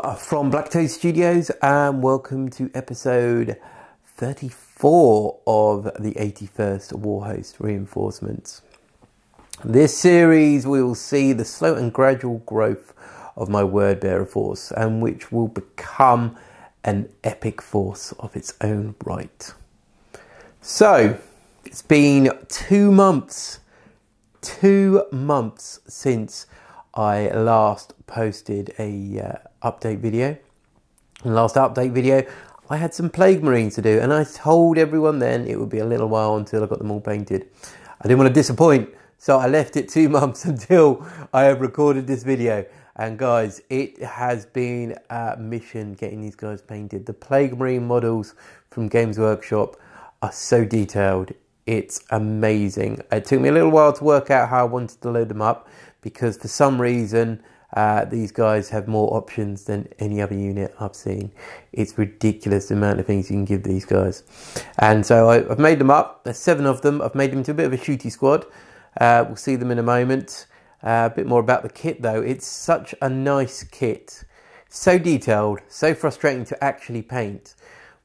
from BlackToad Studios, and welcome to episode 34 of the 81st Warhost Reinforcements. This series we will see the slow and gradual growth of my word bearer force, and which will become an epic force of its own right. So it's been 2 months since I last posted a update video. In the last update video I had some Plague Marines to do, and I told everyone then it would be a little while until I got them all painted. I didn't want to disappoint, so I left it 2 months until I have recorded this video. And guys, it has been a mission getting these guys painted. The Plague Marine models from Games Workshop are so detailed. It's amazing. It took me a little while to work out how I wanted to load them up, because for some reason these guys have more options than any other unit I've seen. It's ridiculous the amount of things you can give these guys. And so I've made them up. There's 7 of them. I've made them into a bit of a shooty squad. We'll see them in a moment. A bit more about the kit though. It's such a nice kit. So detailed, so frustrating to actually paint.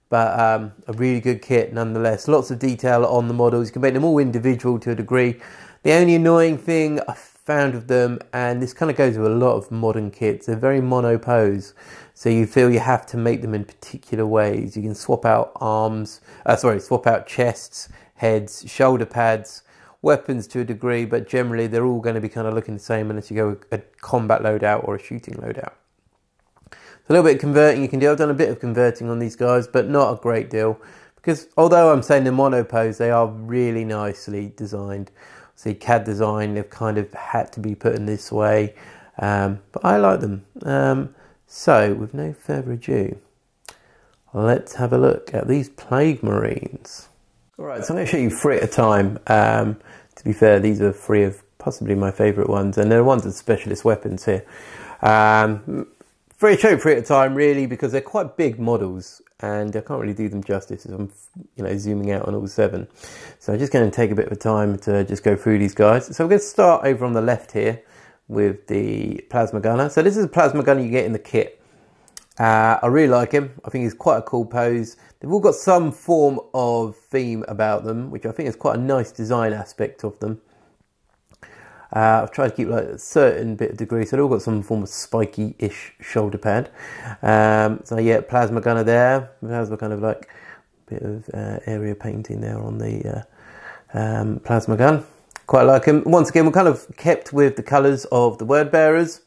But a really good kit nonetheless. Lots of detail on the models. You can make them all individual to a degree. The only annoying thing I found with them, and this kind of goes with a lot of modern kits, they're very monopose. So you feel you have to make them in particular ways. You can swap out swap out chests, heads, shoulder pads, weapons to a degree, but generally they're all going to be kind of looking the same unless you go with a combat loadout or a shooting loadout. A little bit of converting you can do. I've done a bit of converting on these guys, but not a great deal, because although I'm saying they're monopose, they are really nicely designed. See, CAD design, they've kind of had to be put in this way, but I like them. So with no further ado, let's have a look at these Plague Marines. Alright, so I'm going to show you 3 at a time. To be fair, these are 3 of possibly my favourite ones, and they're ones with specialist weapons here. Show 3 at a time really, because they're quite big models and I can't really do them justice as I'm zooming out on all 7. So I'm just going to take a bit of time to just go through these guys. So we're going to start over on the left here with the plasma gunner. So this is a plasma gunner you get in the kit. I really like him. I think he's quite a cool pose. They've all got some form of theme about them, which I think is quite a nice design aspect of them. I've tried to keep like a certain bit of degree, so they've all got some form of spiky-ish shoulder pad. So yeah, plasma gunner there. Plasma kind of like a bit of area painting there on the plasma gun. Quite like him. Once again, we're kind of kept with the colours of the word bearers.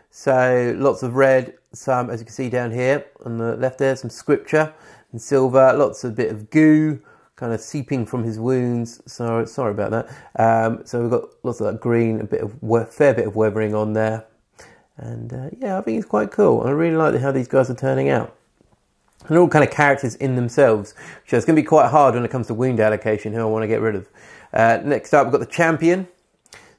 So lots of red, some, as you can see down here on the left there, some scripture and silver, lots of bit of goo kind of seeping from his wounds. Sorry about that. So we've got lots of that green, fair bit of weathering on there. And yeah, I think it's quite cool. I really like how these guys are turning out. And they're all kind of characters in themselves, so it's going to be quite hard when it comes to wound allocation, who I want to get rid of. Next up, we've got the champion.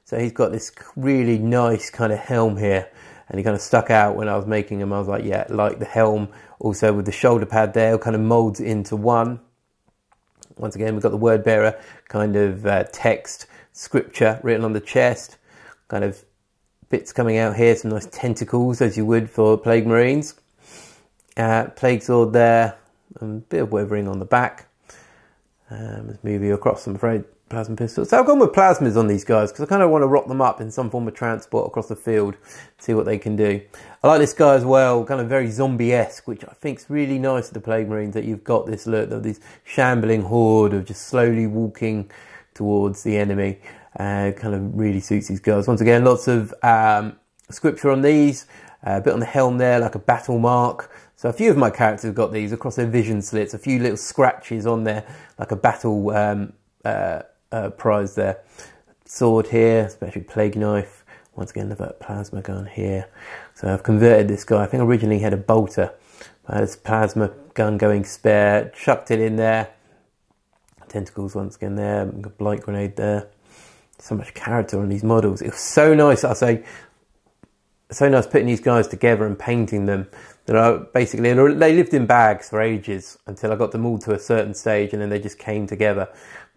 So he's got this really nice kind of helm here, and he kind of stuck out when I was making him. I was like, yeah, like the helm. Also with the shoulder pad there, it kind of molds into one. Once again, we've got the word bearer kind of text, scripture written on the chest, kind of bits coming out here, some nice tentacles as you would for Plague Marines. Plague sword there, and a bit of weathering on the back. Let's move you across, I'm afraid. Plasma pistol. So I've gone with plasmas on these guys because I kind of want to rock them up in some form of transport across the field, see what they can do. I like this guy as well, kind of very zombie-esque, which I think is really nice of the Plague Marines, that you've got this look of this shambling horde of just slowly walking towards the enemy. Kind of really suits these guys. Once again, lots of scripture on these, a bit on the helm there, like a battle mark. So a few of my characters have got these across their vision slits, a few little scratches on there, like a battle prize there. Sword here, especially plague knife. Once again, another plasma gun here. So I've converted this guy. I think originally he had a bolter. This plasma gun going spare. Chucked it in there. Tentacles once again there. Blight grenade there. So much character on these models. It was so nice. I say, so nice putting these guys together and painting them. Basically, they lived in bags for ages until I got them all to a certain stage, and then they just came together.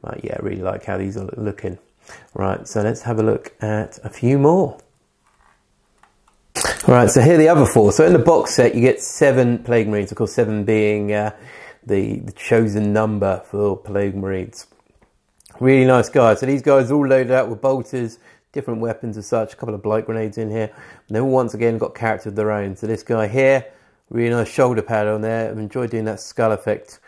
But yeah, I really like how these are looking. Right, so let's have a look at a few more. Right, so here are the other 4. So in the box set you get 7 Plague Marines, of course 7 being the chosen number for Plague Marines. Really nice guys. So these guys are all loaded out with bolters, different weapons as such, a couple of blight grenades in here. And they all once again got character of their own. So this guy here, really nice shoulder pad on there. I've enjoyed doing that skull effect.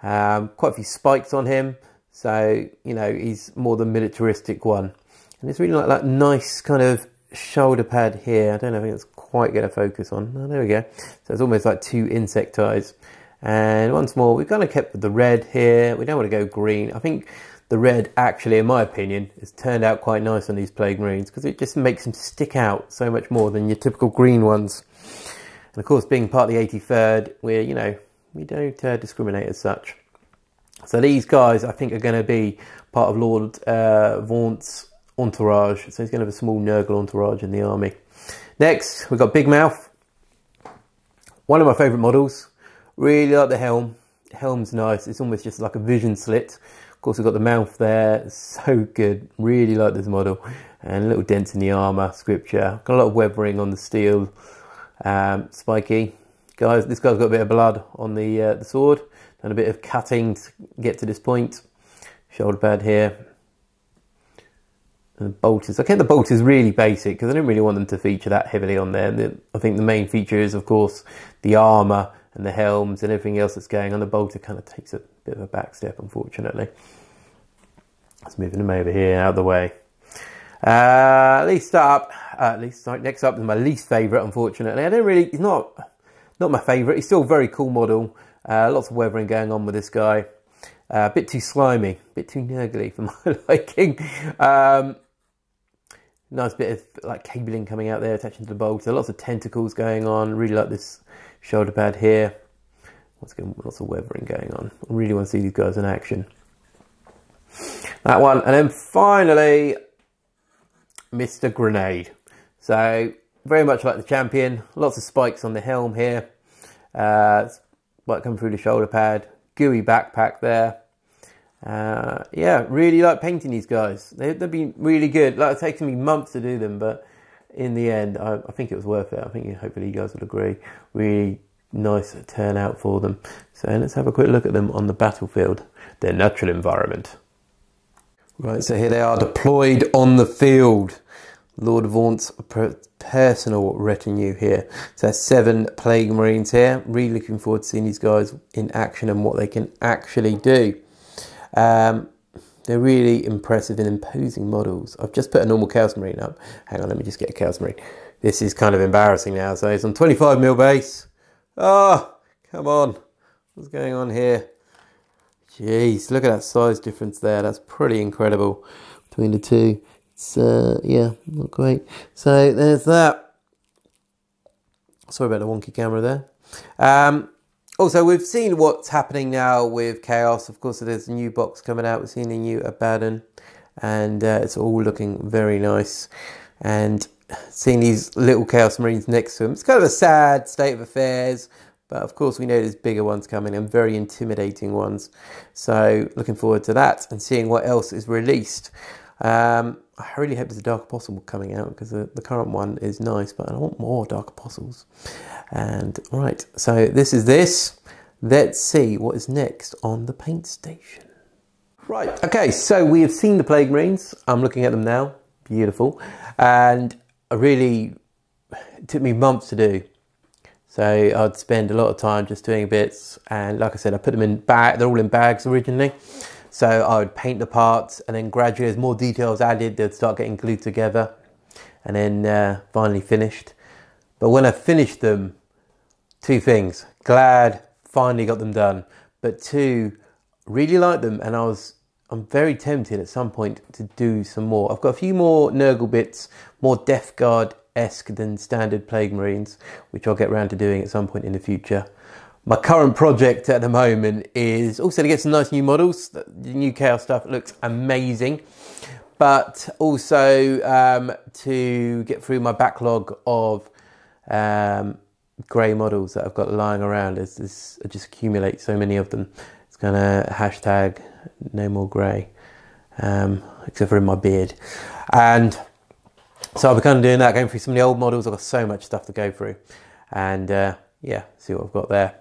Quite a few spikes on him. So, you know, he's more the militaristic one. And it's really like that nice kind of shoulder pad here. I don't know if it's quite going to focus on. Oh, there we go. So it's almost like 2 insect eyes. And once more, we've kind of kept the red here. We don't want to go green. I think the red, actually, in my opinion, has turned out quite nice on these Plague Marines because it just makes them stick out so much more than your typical green ones. And of course, being part of the 83rd, we're, you know, we don't discriminate as such. So these guys, I think, are going to be part of Lord Vaunt's entourage. So he's going to have a small Nurgle entourage in the army. Next, we've got Big Mouth. One of my favourite models. Really like the helm. The helm's nice. It's almost just like a vision slit. Of course, we've got the mouth there. So good. Really like this model. And little dents in the armour, scripture. Got a lot of weathering on the steel. Spiky. Guys, this guy's got a bit of blood on the sword. Done a bit of cutting to get to this point. Shoulder pad here. And the bolters. I kept the bolters really basic because I didn't really want them to feature that heavily on there. I think the main feature is, of course, the armour and the helms and everything else that's going on. The bolter kind of takes a bit of a back step, unfortunately. Let's move them over here, out of the way. Next up is my least favourite, unfortunately. I don't really, he's not my favourite. He's still a very cool model. Lots of weathering going on with this guy. A bit too slimy, a bit too nurgly for my liking. Nice bit of like cabling coming out there, attaching to the bolter. Lots of tentacles going on. Really like this shoulder pad here. Once again, lots of weathering going on. I really want to see these guys in action. That one, and then finally, Mr. Grenade. So very much like the champion. Lots of spikes on the helm here. Like coming through the shoulder pad. Gooey backpack there. Yeah, really like painting these guys. They've been really good. Like, it's taken me months to do them, but in the end, I think it was worth it. I think hopefully you guys would agree. Really nice turnout for them. So let's have a quick look at them on the battlefield. Their natural environment. Right, so here they are deployed on the field. Lord Vaunt's personal retinue here. So that's 7 Plague Marines here. Really looking forward to seeing these guys in action and what they can actually do. They're really impressive and imposing models. I've just put a normal Chaos Marine up. Hang on, let me just get a Chaos Marine. This is kind of embarrassing now. So it's on 25mm base. Oh, come on. What's going on here? Jeez, look at that size difference there. That's pretty incredible between the two. It's, yeah, not great. So there's that. Sorry about the wonky camera there. Also, we've seen what's happening now with Chaos. Of course, there's a new box coming out. We've seen a new Abaddon, and it's all looking very nice. And seeing these little Chaos Marines next to them, it's kind of a sad state of affairs. But of course, we know there's bigger ones coming and very intimidating ones. So looking forward to that and seeing what else is released. I really hope there's a Dark Apostle coming out because the current one is nice, but I want more Dark Apostles. And right, so this is this. Let's see what is next on the paint station. Right, okay, so we have seen the Plague Marines. I'm looking at them now. Beautiful. And it took me months to do. So I'd spend a lot of time just doing bits. And like I said, I put them in bags. They're all in bags originally. So I would paint the parts, and then gradually as more details added, they'd start getting glued together. And then finally finished. But when I finished them, 2 things. Glad finally got them done. But 2, really liked them, and I'm very tempted at some point to do some more. I've got a few more Nurgle bits, more Death Guard-esque than standard Plague Marines, which I'll get around to doing at some point in the future. My current project at the moment is also to get some nice new models. The new Chaos stuff looks amazing. But also to get through my backlog of grey models that I've got lying around. I just accumulate so many of them. It's kind of hashtag no more grey, except for in my beard. And So I'll be kind of doing that, going through some of the old models. I've got so much stuff to go through. And yeah, see what I've got there.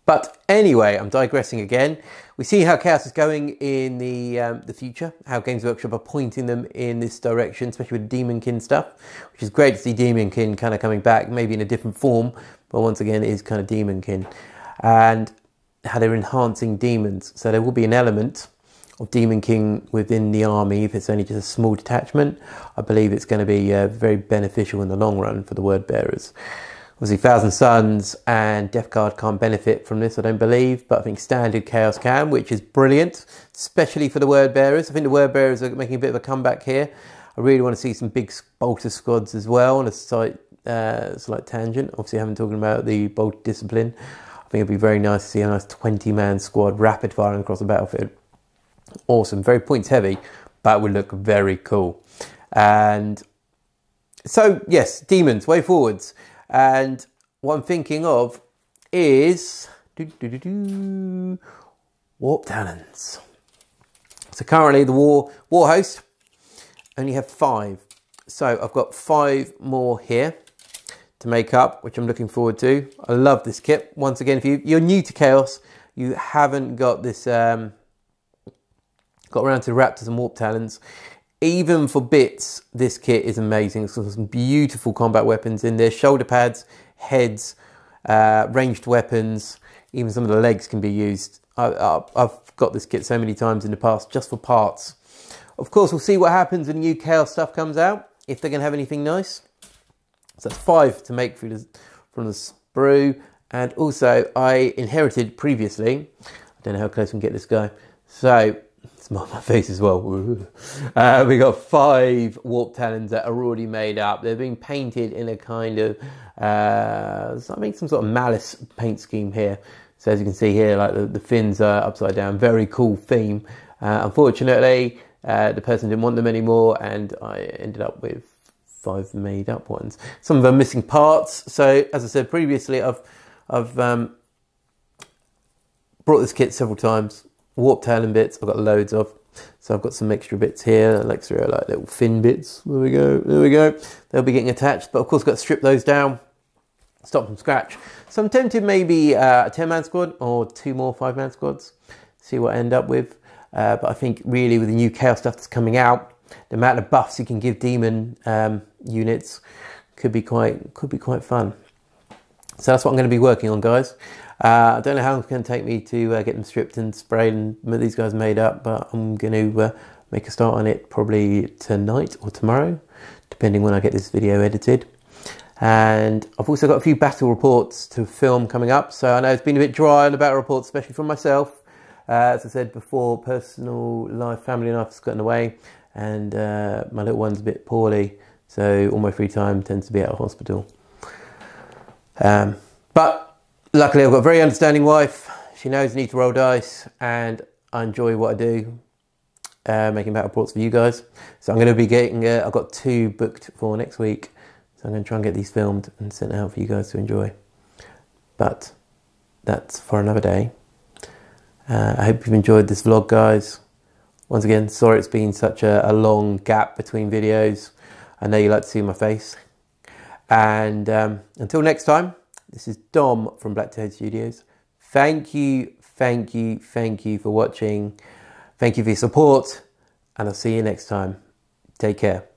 But anyway, I'm digressing again. We see how Chaos is going in the future, how Games Workshop are pointing them in this direction, especially with Demonkin stuff, which is great to see Demonkin kind of coming back, maybe in a different form, but once again, it is kind of Demonkin. And how they're enhancing demons. So there will be an element of Demonkin within the army, if it's only just a small detachment. I believe it's going to be very beneficial in the long run for the word bearers. Obviously, Thousand Suns and Death Guard can't benefit from this, I don't believe, but I think Standard Chaos can, which is brilliant, especially for the word bearers. I think the word bearers are making a bit of a comeback here. I really want to see some big bolter squads as well on a slight tangent. Obviously, I haven't talking about the bolter discipline. I think it'd be very nice to see a nice 20-man squad rapid firing across the battlefield. Awesome, very points heavy, but would look very cool. And so, yes, demons, way forwards. And what I'm thinking of is Warp Talons. So currently the Warhost only have 5. So I've got 5 more here to make up, which I'm looking forward to. I love this kit. Once again, if you're new to Chaos, you haven't got this, got around to Raptors and Warp Talons. Even for bits, this kit is amazing. It's got some beautiful combat weapons in there. Shoulder pads, heads, ranged weapons. Even some of the legs can be used. I've got this kit so many times in the past just for parts. Of course, we'll see what happens when the new Chaos stuff comes out, if they're going to have anything nice. So that's 5 to make from the sprue. And also, I inherited previously, I don't know how close we can get this guy. So, smile my face as well. We got 5 Warp Talons that are already made up. They're being painted in a kind of, I think some sort of malice paint scheme here. So as you can see here, like the fins are upside down. Very cool theme. Unfortunately, the person didn't want them anymore, and I ended up with 5 made up ones. Some of them missing parts. So as I said previously, I've brought this kit several times. Warp Talon bits, I've got loads of. So I've got some extra bits here, like little fin bits. There we go, there we go. They'll be getting attached, but of course got to strip those down, start from scratch. So I'm tempted maybe a 10-man squad or 2 more 5-man squads. See what I end up with. But I think really with the new Chaos stuff that's coming out, the amount of buffs you can give demon units could be quite fun. So that's what I'm going to be working on, guys. I don't know how long it's going to take me to get them stripped and sprayed and these guys made up, but I'm going to make a start on it probably tonight or tomorrow, depending when I get this video edited. And I've also got a few battle reports to film coming up, so I know it's been a bit dry on the battle reports, especially from myself. As I said before, personal life, family life has gotten away, and my little one's a bit poorly, so all my free time tends to be out of hospital. But luckily I've got a very understanding wife. She knows I need to roll dice, and I enjoy what I do, making battle reports for you guys. So I'm going to be getting, I've got 2 booked for next week. So I'm going to try and get these filmed and sent out for you guys to enjoy. But that's for another day. I hope you've enjoyed this vlog, guys. Once again, sorry it's been such a long gap between videos. I know you like to see my face. And until next time, this is Dom from BlackToad Studios. Thank you for watching. Thank you for your support, and I'll see you next time. Take care.